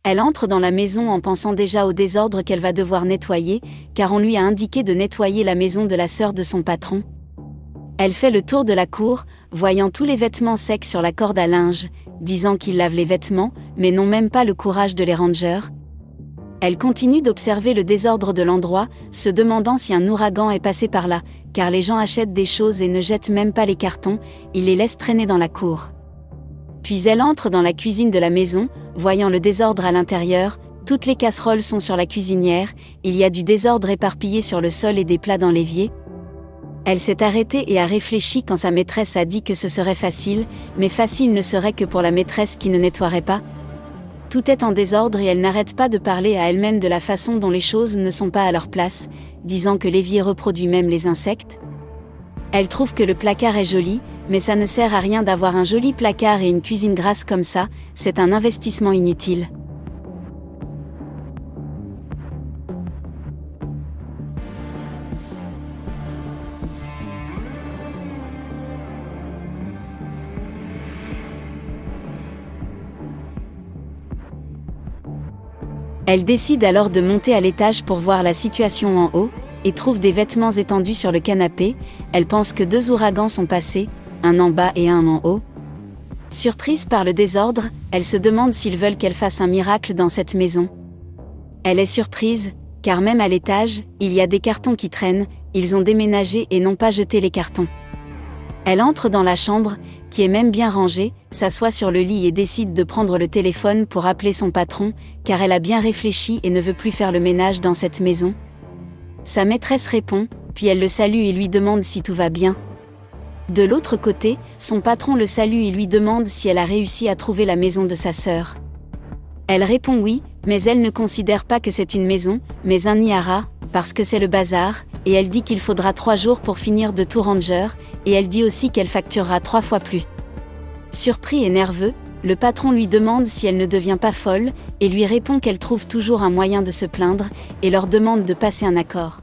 Elle entre dans la maison en pensant déjà au désordre qu'elle va devoir nettoyer, car on lui a indiqué de nettoyer la maison de la sœur de son patron. Elle fait le tour de la cour, voyant tous les vêtements secs sur la corde à linge, disant qu'ils lavent les vêtements, mais n'ont même pas le courage de les ranger. Elle continue d'observer le désordre de l'endroit, se demandant si un ouragan est passé par là, car les gens achètent des choses et ne jettent même pas les cartons, ils les laissent traîner dans la cour. Puis elle entre dans la cuisine de la maison, voyant le désordre à l'intérieur, toutes les casseroles sont sur la cuisinière, il y a du désordre éparpillé sur le sol et des plats dans l'évier. Elle s'est arrêtée et a réfléchi quand sa maîtresse a dit que ce serait facile, mais facile ne serait que pour la maîtresse qui ne nettoierait pas. Tout est en désordre et elle n'arrête pas de parler à elle-même de la façon dont les choses ne sont pas à leur place, disant que l'évier reproduit même les insectes. Elle trouve que le placard est joli, mais ça ne sert à rien d'avoir un joli placard et une cuisine grasse comme ça, c'est un investissement inutile. Elle décide alors de monter à l'étage pour voir la situation en haut, et trouve des vêtements étendus sur le canapé. Elle pense que 2 ouragans sont passés, un en bas et un en haut. Surprise par le désordre, elle se demande s'ils veulent qu'elle fasse un miracle dans cette maison. Elle est surprise, car même à l'étage, il y a des cartons qui traînent, ils ont déménagé et n'ont pas jeté les cartons. Elle entre dans la chambre, qui est même bien rangée, s'assoit sur le lit et décide de prendre le téléphone pour appeler son patron, car elle a bien réfléchi et ne veut plus faire le ménage dans cette maison. Sa maîtresse répond, puis elle le salue et lui demande si tout va bien. De l'autre côté, son patron le salue et lui demande si elle a réussi à trouver la maison de sa sœur. Elle répond oui, mais elle ne considère pas que c'est une maison, mais un Niara, parce que c'est le bazar, et elle dit qu'il faudra 3 jours pour finir de tout ranger, et elle dit aussi qu'elle facturera 3 fois plus. Surpris et nerveux, le patron lui demande si elle ne devient pas folle, et lui répond qu'elle trouve toujours un moyen de se plaindre, et leur demande de passer un accord.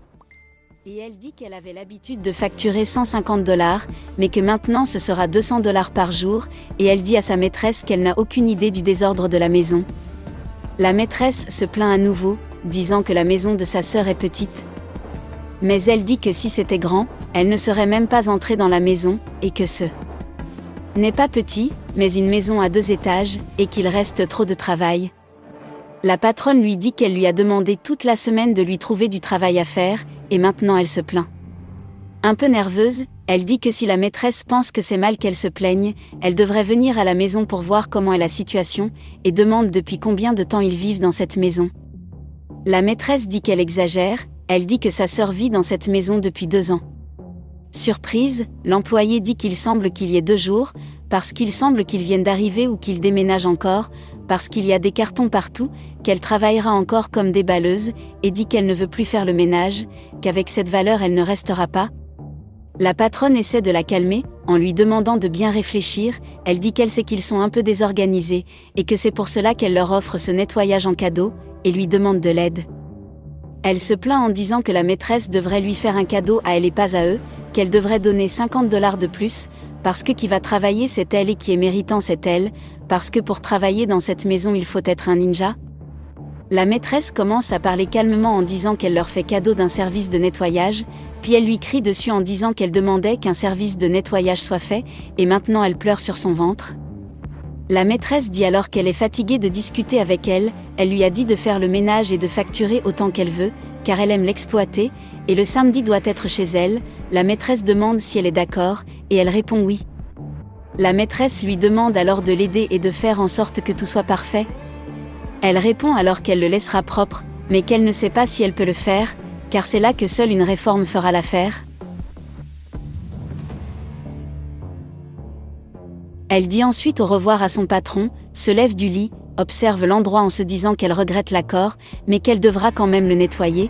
Et elle dit qu'elle avait l'habitude de facturer $150, mais que maintenant ce sera $200 par jour, et elle dit à sa maîtresse qu'elle n'a aucune idée du désordre de la maison. La maîtresse se plaint à nouveau, disant que la maison de sa sœur est petite. Mais elle dit que si c'était grand, elle ne serait même pas entrée dans la maison, et que ce n'est pas petit, mais une maison à 2 étages, et qu'il reste trop de travail. La patronne lui dit qu'elle lui a demandé toute la semaine de lui trouver du travail à faire, et maintenant elle se plaint. Un peu nerveuse, elle dit que si la maîtresse pense que c'est mal qu'elle se plaigne, elle devrait venir à la maison pour voir comment est la situation, et demande depuis combien de temps ils vivent dans cette maison. La maîtresse dit qu'elle exagère, elle dit que sa sœur vit dans cette maison depuis 2 ans. Surprise, l'employé dit qu'il semble qu'il y ait 2 jours, parce qu'il semble qu'ils viennent d'arriver ou qu'ils déménagent encore, parce qu'il y a des cartons partout, qu'elle travaillera encore comme déballeuse, et dit qu'elle ne veut plus faire le ménage, qu'avec cette valeur elle ne restera pas. La patronne essaie de la calmer, en lui demandant de bien réfléchir, elle dit qu'elle sait qu'ils sont un peu désorganisés, et que c'est pour cela qu'elle leur offre ce nettoyage en cadeau, et lui demande de l'aide. Elle se plaint en disant que la maîtresse devrait lui faire un cadeau à elle et pas à eux, qu'elle devrait donner $50 de plus, parce que qui va travailler c'est elle et qui est méritant c'est elle, parce que pour travailler dans cette maison il faut être un ninja. La maîtresse commence à parler calmement en disant qu'elle leur fait cadeau d'un service de nettoyage, puis elle lui crie dessus en disant qu'elle demandait qu'un service de nettoyage soit fait, et maintenant elle pleure sur son ventre. La maîtresse dit alors qu'elle est fatiguée de discuter avec elle, elle lui a dit de faire le ménage et de facturer autant qu'elle veut, car elle aime l'exploiter, et le samedi doit être chez elle. La maîtresse demande si elle est d'accord, et elle répond oui. La maîtresse lui demande alors de l'aider et de faire en sorte que tout soit parfait. Elle répond alors qu'elle le laissera propre, mais qu'elle ne sait pas si elle peut le faire, car c'est là que seule une réforme fera l'affaire. Elle dit ensuite au revoir à son patron, se lève du lit, observe l'endroit en se disant qu'elle regrette l'accord, mais qu'elle devra quand même le nettoyer.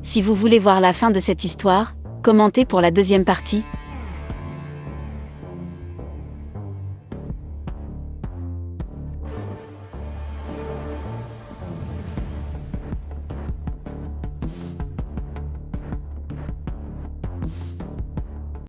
Si vous voulez voir la fin de cette histoire, commentez pour la 2e partie.